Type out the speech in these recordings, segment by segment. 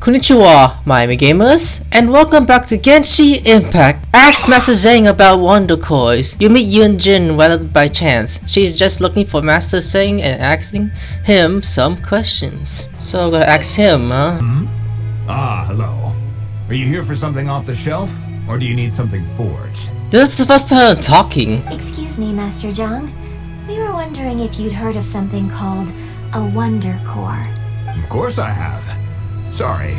Konnichiwa, Miami Gamers, and welcome back to Genshin Impact. Ask Master Zhang about Wonder Cores. You meet Yunjin well by chance. She's just looking for Master Zhang and asking him some questions. So I'm gonna ask him, huh? Hello. Are you here for something off the shelf? Or do you need something forged? This is the first time I'm talking. Excuse me, Master Zhang. We were wondering if you'd heard of something called a Wonder Core. Of course I have. Sorry,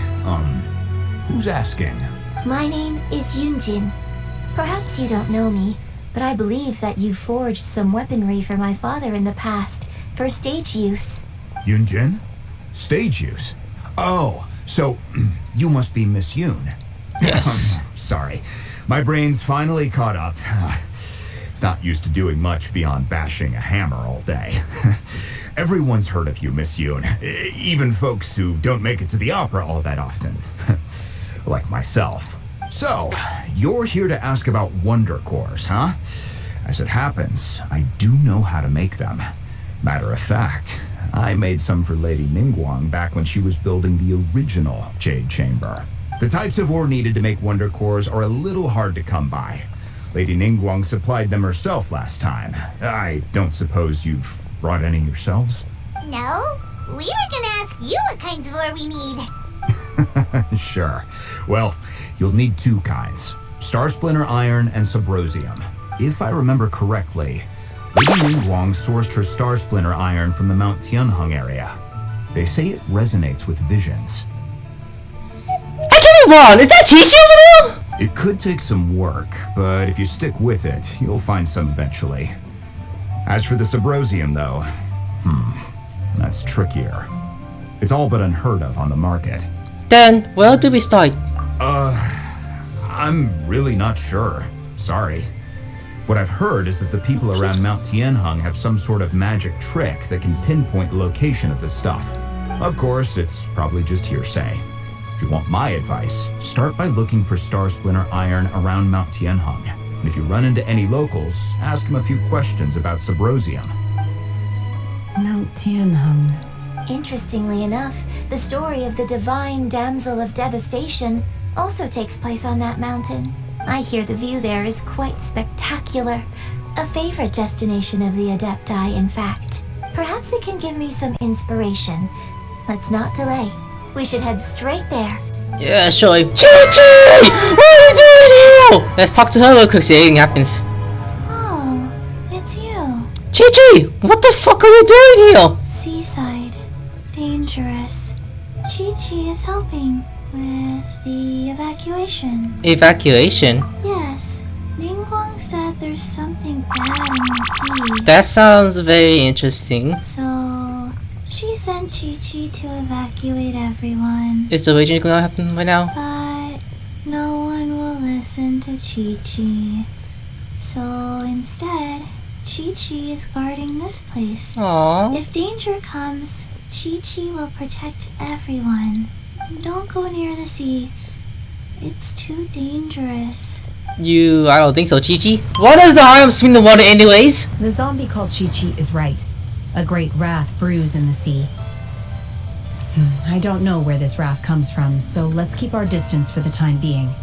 who's asking? My name is Yunjin. Perhaps you don't know me, but I believe that you forged some weaponry for my father in the past for stage use. Yunjin? Stage use? Oh, so you must be Miss Yun. Yes. Sorry, my brain's finally caught up. It's not used to doing much beyond bashing a hammer all day. Everyone's heard of you, Miss Yun. Even folks who don't make it to the opera all that often. Like myself. So, you're here to ask about Wonder Cores, huh? As it happens, I do know how to make them. Matter of fact, I made some for Lady Ningguan back when she was building the original Jade Chamber. The types of ore needed to make Wonder Cores are a little hard to come by. Lady Ningguan supplied them herself last time. I don't suppose you've brought any yourselves? No, we were gonna ask you what kinds of ore we need. Sure. Well, you'll need two kinds. Star Splinter Iron and Subrosium. If I remember correctly, Lady Ningguan sourced her Star Splinter Iron from the Mount Tianheng area. They say it resonates with visions. I can't be wrong. Is that Chi-Chi over there? It could take some work, but if you stick with it, you'll find some eventually. As for the Subrosium, though, that's trickier. It's all but unheard of on the market. Then, where do we start? I'm really not sure. Sorry. What I've heard is that the people around Mount Tianheng have some sort of magic trick that can pinpoint the location of the stuff. Of course, it's probably just hearsay. If you want my advice, start by looking for Star Splinter Iron around Mount Tianheng. And if you run into any locals, ask them a few questions about Subrosium. Mount Tianheng. Interestingly enough, the story of the divine damsel of devastation also takes place on that mountain. I hear the view there is quite spectacular. A favorite destination of the Adepti, in fact. Perhaps it can give me some inspiration. Let's not delay. We should head straight there. Yeah, sure. Chi-Chi! What are you doing here? Let's talk to her real quick, see if anything happens. Oh, it's you. Chi-Chi! What the fuck are you doing here? Seaside. Dangerous. Chi-Chi is helping with the evacuation. Evacuation? Yes. Ningguan said there's something bad in the sea. That sounds very interesting. So, she sent Chi-Chi to evacuate everyone. Is the raging gonna happen right now? But no one will listen to Chi-Chi. So instead, Chi-Chi is guarding this place. Aww. If danger comes, Chi-Chi will protect everyone. Don't go near the sea. It's too dangerous. I don't think so, Chi-Chi. What is the harm of swimming in the water anyways? The zombie called Chi-Chi is right. A great wrath brews in the sea. I don't know where this wrath comes from, so let's keep our distance for the time being.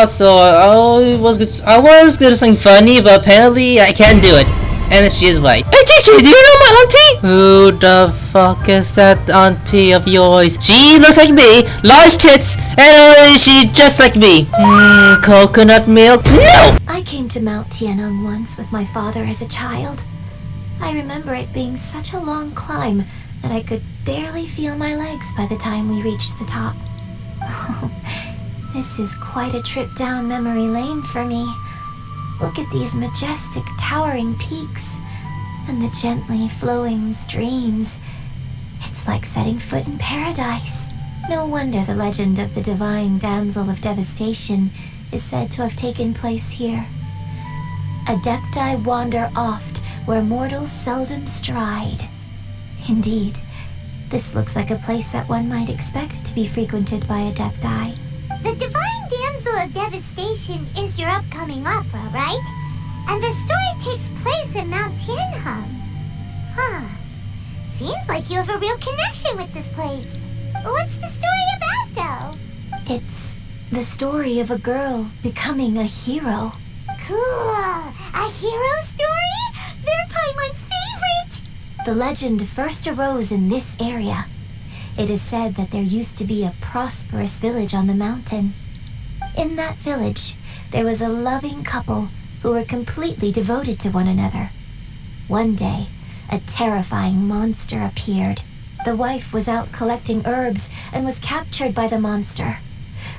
So I was gonna say funny, but apparently I can't do it. And she is right. Hey Chi-Chi, do you know my auntie? Who the fuck is that auntie of yours? She looks like me, large tits, and she just like me. Coconut milk? No! I came to Mount Tianheng once with my father as a child. I remember it being such a long climb that I could barely feel my legs by the time we reached the top. Oh, this is quite a trip down memory lane for me. Look at these majestic, towering peaks and the gently flowing streams. It's like setting foot in paradise. No wonder the legend of the divine damsel of devastation is said to have taken place here. Adepti wander oft where mortals seldom stride. Indeed, this looks like a place that one might expect to be frequented by Adepti. The Divine Damsel of Devastation is your upcoming opera, right? And the story takes place in Mount Tianheng. Seems like you have a real connection with this place. What's the story about It's the story of a girl becoming a hero. Cool! A hero story? They're Paimon's favorite! The legend first arose in this area. It is said that there used to be a prosperous village on the mountain. In that village, there was a loving couple who were completely devoted to one another. One day, a terrifying monster appeared. The wife was out collecting herbs and was captured by the monster.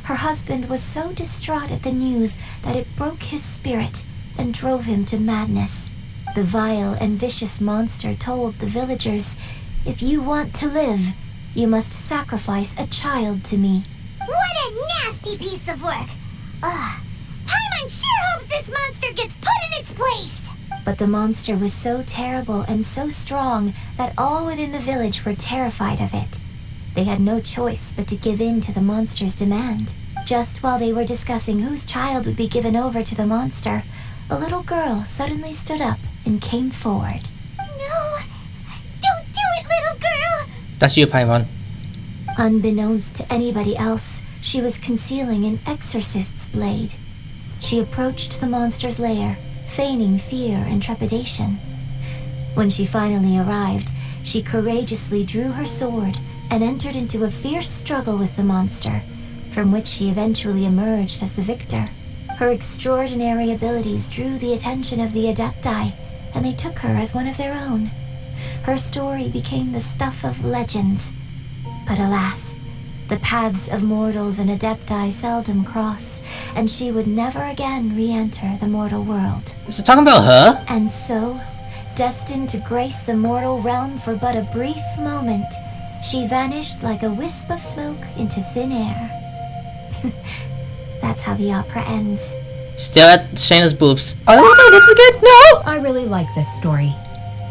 Her husband was so distraught at the news that it broke his spirit and drove him to madness. The vile and vicious monster told the villagers, "If you want to live, you must sacrifice a child to me." What a nasty piece of work! Ugh. Paimon sure hopes this monster gets put in its place! But the monster was so terrible and so strong that all within the village were terrified of it. They had no choice but to give in to the monster's demand. Just while they were discussing whose child would be given over to the monster, a little girl suddenly stood up and came forward. No! Don't do it, little girl! That's you, Paimon. Unbeknownst to anybody else, she was concealing an exorcist's blade. She approached the monster's lair, feigning fear and trepidation. When she finally arrived, she courageously drew her sword and entered into a fierce struggle with the monster, from which she eventually emerged as the victor. Her extraordinary abilities drew the attention of the Adepti, and they took her as one of their own. Her story became the stuff of legends. But alas, the paths of mortals and Adepti seldom cross, and she would never again re-enter the mortal world. Is it talking about her? And so, destined to grace the mortal realm for but a brief moment, she vanished like a wisp of smoke into thin air. That's how the opera ends. Still at SHENHE'S boobs. Are they my boobs again? No! I really like this story,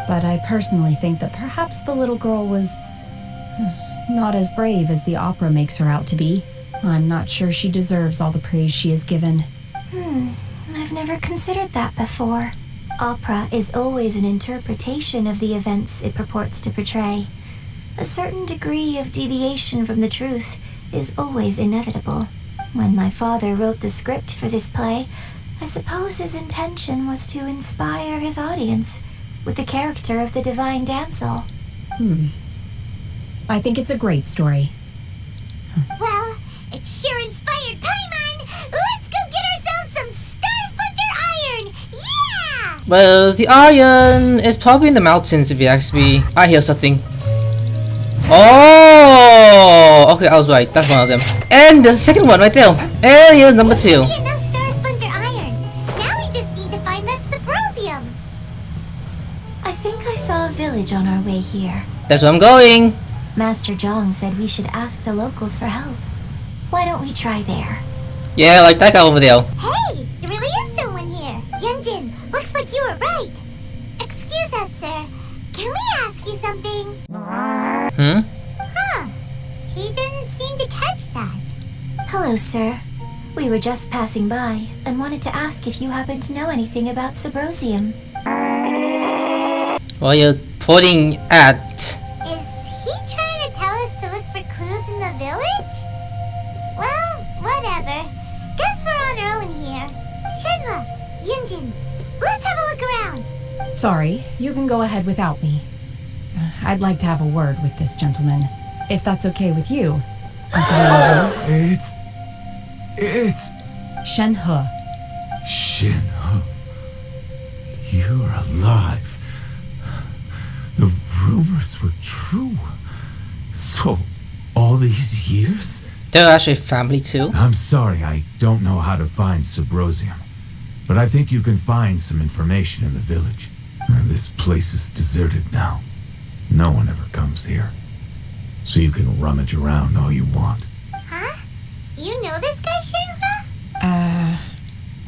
but I personally think that perhaps the little girl was not as brave as the opera makes her out to be. I'm not sure she deserves all the praise she is given. I've never considered that before. Opera is always an interpretation of the events it purports to portray. A certain degree of deviation from the truth is always inevitable. When my father wrote the script for this play, I suppose his intention was to inspire his audience with the character of the divine damsel. I think it's a great story. Well, it sure inspired Paimon! Let's go get ourselves some Star Splinter Iron! Yeah! Well, the iron is probably in the mountains if you ask me. I hear something. Oh! Okay, I was right. That's one of them. And there's a second one right there. And here's number 2. We get enough Star Splinter Iron. Now we just need to find that Subrosium. I think I saw a village on our way here. That's where I'm going. Master Zhang said we should ask the locals for help. Why don't we try there? Yeah, like that guy over there. Hey, there really is someone here. Yunjin, looks like you were right. Excuse us, sir. Can we ask you something? Huh. He didn't seem to catch that. Hello, sir. We were just passing by and wanted to ask if you happen to know anything about Subrosium. Well, you're pointing at... Is he trying to tell us to look for clues in the village? Well, whatever. Guess we're on our own here. Shenhua, Yunjin, let's have a look around. Sorry, you can go ahead without me. I'd like to have a word with this gentleman, if that's okay with you. It's Shenhe. Shenhe. You're alive. The rumors were true. So, all these years? They're actually family too. I'm sorry, I don't know how to find Subrosium. But I think you can find some information in the village. This place is deserted now. No one ever comes here. So you can rummage around all you want. Huh? You know this guy, Shenhua?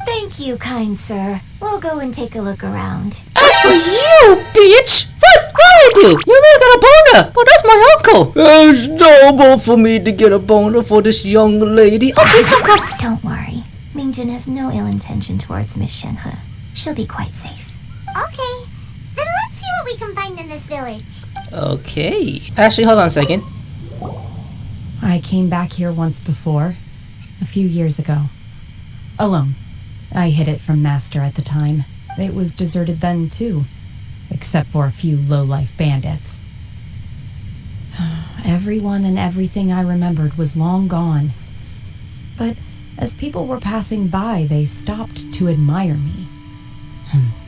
Thank you, kind sir. We'll go and take a look around. As for you, bitch! What I do? You may got a boner, but that's my uncle. It's noble for me to get a boner for this young lady. Okay, fuck up. Don't worry. Mingjin has no ill intention towards Miss Shenhe. She'll be quite safe. Okay, then let's see what we can find in this village. Okay. Actually, hold on a second. I came back here once before. a few years ago. Alone. I hid it from Master at the time. It was deserted then, too. Except for a few low-life bandits. Everyone and everything I remembered was long gone. But as people were passing by, they stopped to admire me.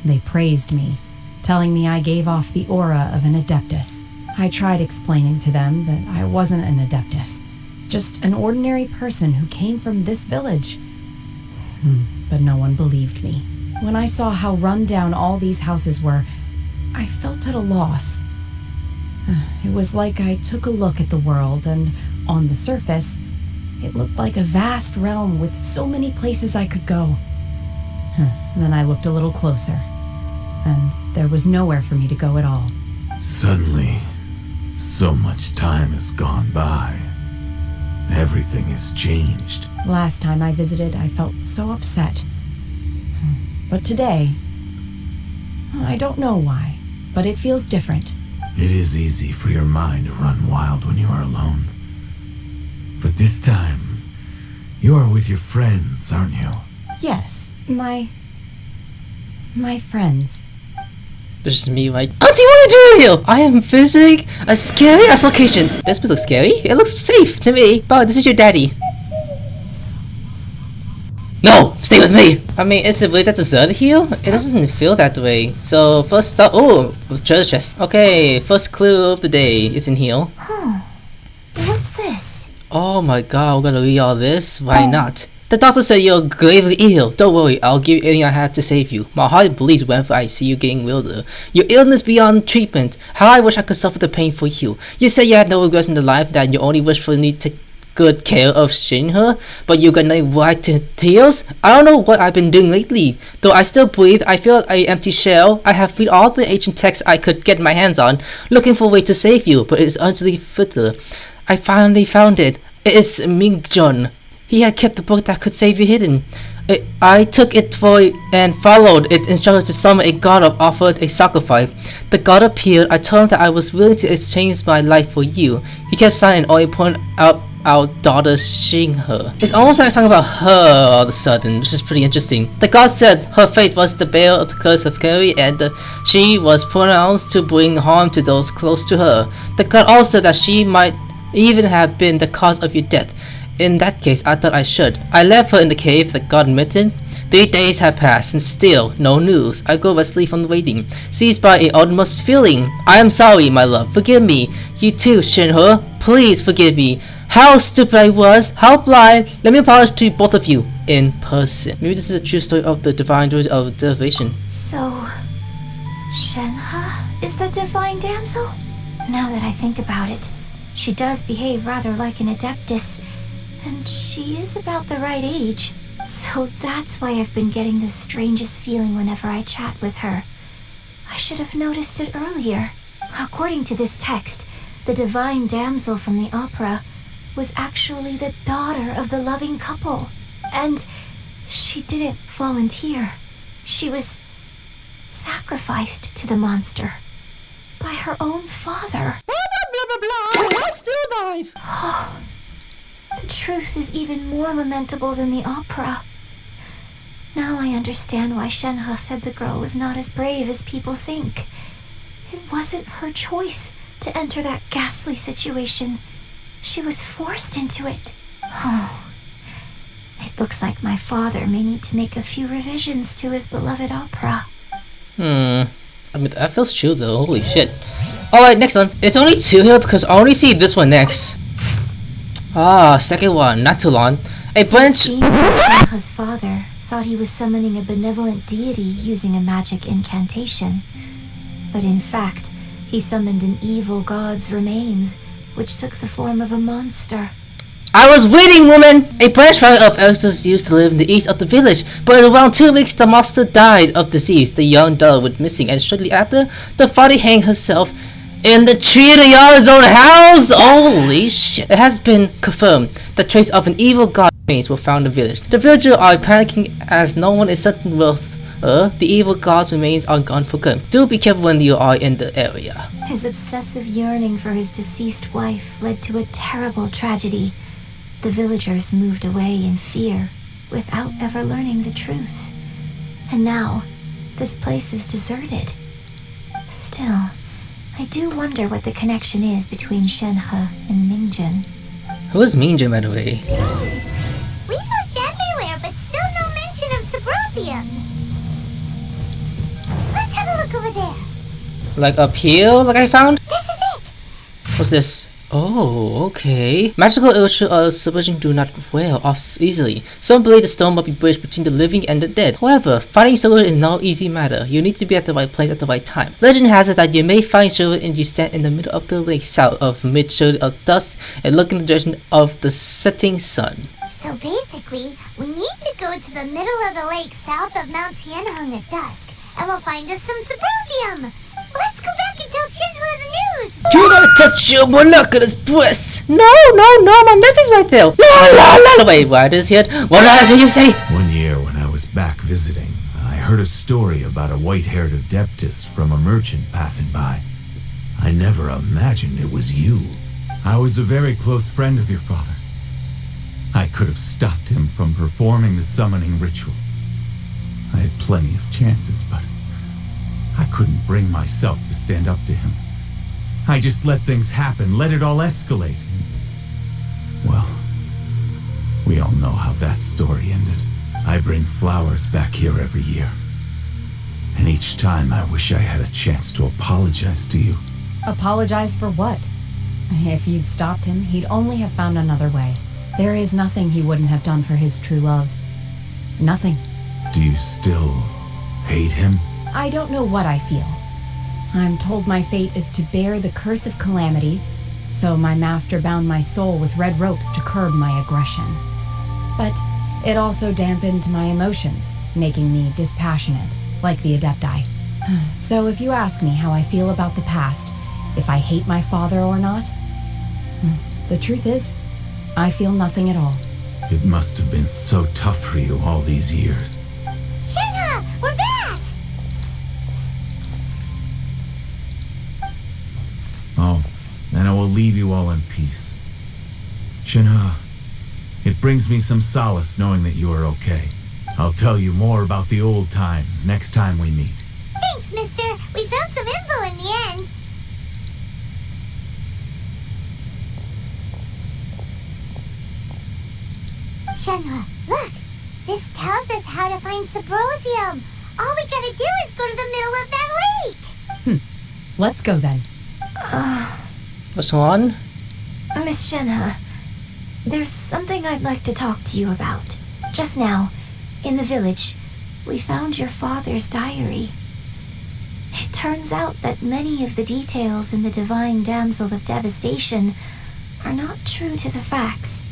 They praised me, telling me I gave off the aura of an Adeptus. I tried explaining to them that I wasn't an Adeptus, just an ordinary person who came from this village. But no one believed me. When I saw how run down all these houses were, I felt at a loss. It was like I took a look at the world, and on the surface, it looked like a vast realm with so many places I could go. Then I looked a little closer, and there was nowhere for me to go at all. Suddenly, so much time has gone by. Everything has changed. Last time I visited, I felt so upset. But today, I don't know why, but it feels different. It is easy for your mind to run wild when you are alone. But this time, you are with your friends, aren't you? Yes, my friends. This is me, right? Auntie, what are you doing here? I am visiting a scary ass location. This place looks scary. It looks safe to me. But this is your daddy. No! Stay with me! I mean, is it really that deserted here? It doesn't feel that way. So, first stop. Oh! Treasure chest. Okay, first clue of the day is in here. What's this? Oh my god, we're gonna read all this? Why not? The doctor said you're gravely ill. Don't worry, I'll give you anything I have to save you. My heart bleeds whenever I see you getting wilder. Your illness beyond treatment. How I wish I could suffer the pain for you. You said you had no regrets in the life, that you only wish for me to take good care of SHENHE'S, but you got no right to tears? I don't know what I've been doing lately. Though I still breathe, I feel like an empty shell. I have read all the ancient texts I could get my hands on, looking for a way to save you, but it's utterly futile. I finally found it. It's Ningguan. He had kept the book that could save you hidden. I took it and followed its instructions to summon a god and offered a sacrifice. The god appeared. I told him that I was willing to exchange my life for you. He kept silent and only pointed out our daughter SHENHE'S. It's almost like talking about her all of a sudden, which is pretty interesting. The god said her fate was to bear the curse of Carrie, and she was pronounced to bring harm to those close to her. The god also said that she might even have been the cause of your death. In that case, I thought I should. I left her in the cave, the god admitted. 3 days have passed, and still, no news. I go restlessly from the waiting, seized by an utmost feeling. I am sorry, my love. Forgive me. You too, SHENHE'S. Please forgive me. How stupid I was. How blind. Let me apologize to both of you in person. Maybe this is a true story of the divine joys of derivation. So, SHENHE is the divine damsel? Now that I think about it, she does behave rather like an Adeptus. And she is about the right age. So that's why I've been getting the strangest feeling whenever I chat with her. I should have noticed it earlier. According to this text, the divine damsel from the opera was actually the daughter of the loving couple. And she didn't volunteer. She was sacrificed to the monster by her own father. Blah blah blah blah blah. I'm still alive. The truth is even more lamentable than the opera. Now I understand why SHENHE said the girl was not as brave as people think. It wasn't her choice to enter that ghastly situation. She was forced into it. Oh, it looks like my father may need to make a few revisions to his beloved opera. I mean, that feels true though. Holy shit. Alright, next one. It's only 2 here because I only see this one next. Second one, not too long. It seems that SHENHE'S father thought he was summoning a benevolent deity using a magic incantation. But in fact, he summoned an evil god's remains, which took the form of a monster. I was waiting, woman! A branch family of Elsa's used to live in the east of the village, but in around 2 weeks the monster died of disease. The young daughter went missing, and shortly after, the father hanged herself in the tree in the yard of his own house. Holy shit. It has been confirmed that traces of an evil god remains were found in the village. The villagers are panicking as no one is certain with her. The evil god's remains are gone for good. Do be careful when you are in the area. His obsessive yearning for his deceased wife led to a terrible tragedy. the villagers moved away in fear without ever learning the truth. And now, this place is deserted. Still, I do wonder what the connection is between Shenhe and Mingjin. Who is Mingjin, by the way? We've looked everywhere, but still no mention of Sabrosium. Let's have a look over there. Like up here, like I found? This is it. What's this? Oh, okay. Magical illusion or subversion do not wear off easily. Some believe the stone must be bridged between the living and the dead. However, finding silver is no easy matter. You need to be at the right place at the right time. Legend has it that you may find silver and you stand in the middle of the lake south of mid-shade of dusk and look in the direction of the setting sun. So basically, we need to go to the middle of the lake south of Mount Tianheng at dusk, and we'll find us some Sabrosium. Let's go back and tell Shenhe the news! Do not touch your monoculous breasts! No, my nephew's right there! La! Wait, what is it? What is it you say? One year when I was back visiting, I heard a story about a white-haired adeptus from a merchant passing by. I never imagined it was you. I was a very close friend of your father's. I could have stopped him from performing the summoning ritual. I had plenty of chances, but I couldn't bring myself to stand up to him. I just let things happen, let it all escalate. Well, we all know how that story ended. I bring flowers back here every year. And each time I wish I had a chance to apologize to you. Apologize for what? If you'd stopped him, he'd only have found another way. There is nothing he wouldn't have done for his true love. Nothing. Do you still hate him? I don't know what I feel. I'm told my fate is to bear the curse of calamity, so my master bound my soul with red ropes to curb my aggression. But it also dampened my emotions, making me dispassionate, like the Adepti. So if you ask me how I feel about the past, if I hate my father or not, the truth is, I feel nothing at all. It must have been so tough for you all these years. Shenhe, we're back! Oh, then I will leave you all in peace. Shenhe, it brings me some solace knowing that you are okay. I'll tell you more about the old times next time we meet. Thanks, mister. We found some info in the end. Shenhe, look! This tells us how to find Sabrosium. All we gotta do is go to the middle of that lake. Let's go then. What's on? Miss Shenhe, there's something I'd like to talk to you about. Just now, in the village, we found your father's diary. It turns out that many of the details in the Divine Damsel of Devastation are not true to the facts.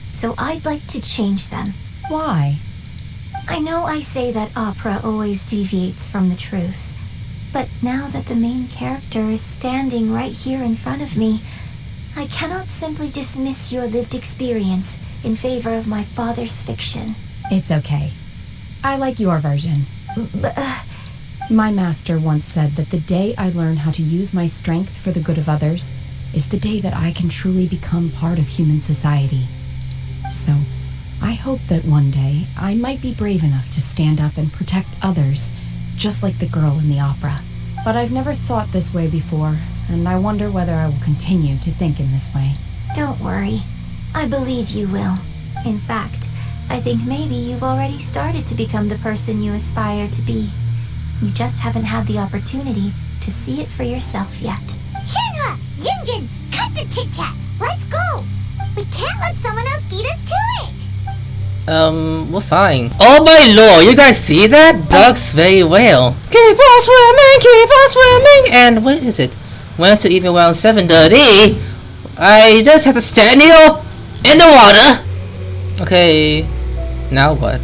So I'd like to change them. Why? I know I say that opera always deviates from the truth, but now that the main character is standing right here in front of me, I cannot simply dismiss your lived experience in favor of my father's fiction. It's okay. I like your version. But, My master once said that the day I learn how to use my strength for the good of others is the day that I can truly become part of human society. So, I hope that one day I might be brave enough to stand up and protect others, just like the girl in the opera. But I've never thought this way before, and I wonder whether I will continue to think in this way. don't worry. I believe you will. In fact, I think maybe you've already started to become the person you aspire to be. You just haven't had the opportunity to see it for yourself yet. Shenhe! Yunjin! Cut the chit-chat! Let's go! We can't let someone else beat us to it! We're fine. Oh my lord, you guys see that? Ducks very well. Keep on swimming, and what is it? Went to even around 7:30. I just have to stand here in the water. Okay, now what?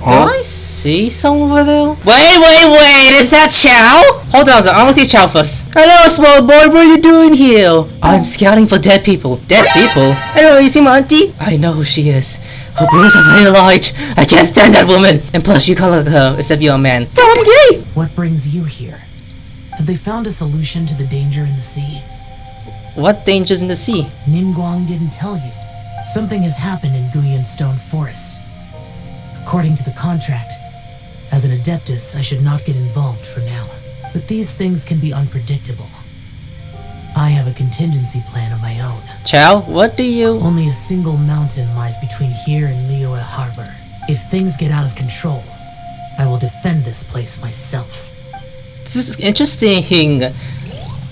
Do I see someone over there? Wait, is that Chow? Hold on, I want to see Chow first. Hello, small boy, what are you doing here? I'm scouting for dead people. Dead people? Hello, you see my auntie? I know who she is. Her boobs are very large. I can't stand that woman. And plus, you can't look at her, except you're a man. I'm gay! What brings you here? Have they found a solution to the danger in the sea? What dangers in the sea? Ningguan didn't tell you. Something has happened in Guyan Stone Forest. According to the contract, as an Adeptus, I should not get involved for now. But these things can be unpredictable. I have a contingency plan of my own. Chow, what do you... Only a single mountain lies between here and Liyue Harbor. If things get out of control, I will defend this place myself. This is interesting.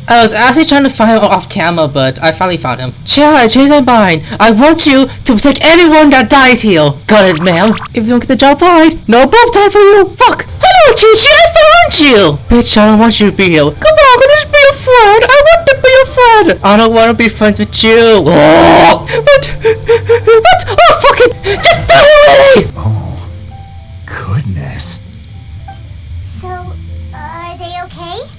I was actually trying to find him off camera, but I finally found him. Chow, I changed my mind. I want you to protect anyone that dies here. Got it, ma'am. If you don't get the job right, no both time for you. Fuck. Hello, Chichi, I found you. Bitch, I don't want you to be here. Come on, can I just be your friend? I want to be your friend. I don't want to be friends with you. Oh, but, oh, fuck it. Just die already. Oh, goodness. So, are they okay?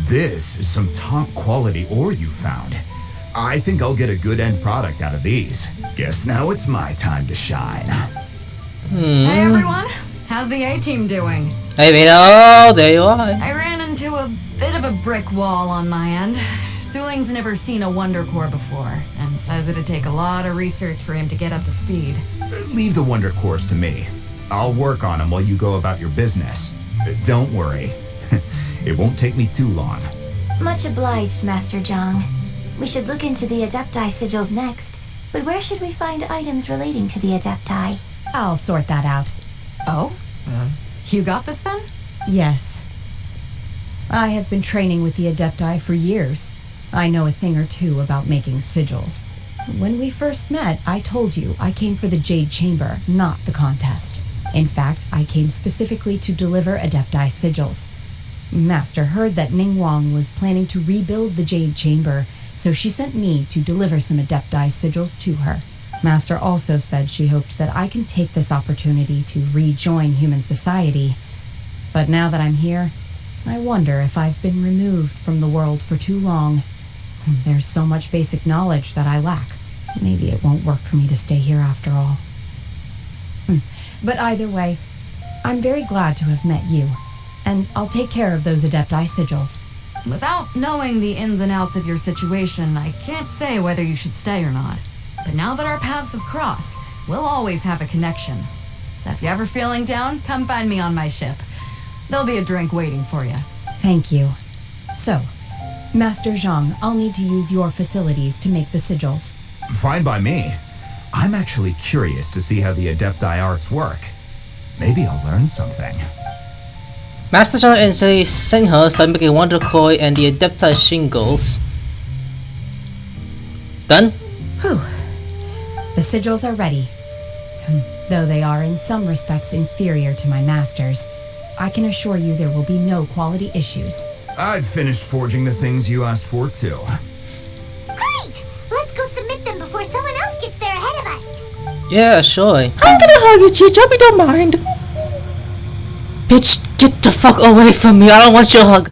This is some top quality ore you found. I think I'll get a good end product out of these. Guess now it's my time to shine. Hey everyone, how's the A-team doing? Hey, Vito, there you are. I ran into a bit of a brick wall on my end. Suling's never seen a Wonder Core before, and says it'd take a lot of research for him to get up to speed. Leave the Wonder Cores to me. I'll work on them while you go about your business. Don't worry. It won't take me too long. Much obliged, Master Zhang. We should look into the Adepti sigils next, but where should we find items relating to the Adepti? I'll sort that out. Oh? You got this then? Yes. I have been training with the Adepti for years. I know a thing or two about making sigils. When we first met, I told you I came for the Jade Chamber, not the contest. In fact, I came specifically to deliver Adepti sigils. Master heard that Ningguan was planning to rebuild the Jade Chamber, so she sent me to deliver some Adepti sigils to her. Master also said she hoped that I can take this opportunity to rejoin human society. But now that I'm here, I wonder if I've been removed from the world for too long. There's so much basic knowledge that I lack. Maybe it won't work for me to stay here after all. But either way, I'm very glad to have met you. And I'll take care of those Adepti sigils. Without knowing the ins and outs of your situation, I can't say whether you should stay or not. But now that our paths have crossed, we'll always have a connection. So if you're ever feeling down, come find me on my ship. There'll be a drink waiting for you. Thank you. So, Master Zhang, I'll need to use your facilities to make the sigils. Fine by me. I'm actually curious to see how the Adepti arts work. Maybe I'll learn something. Master Zhang and SHENHE'S are making Wonder Core and the Adepti shingles. Done? Whew. The sigils are ready. Though they are in some respects inferior to my master's, I can assure you there will be no quality issues. I've finished forging the things you asked for too. Great! Let's go submit them before someone else gets there ahead of us. Yeah, sure. I'm gonna hug you, Chichi, hope you don't mind. Bitch, get the fuck away from me, I don't want your hug.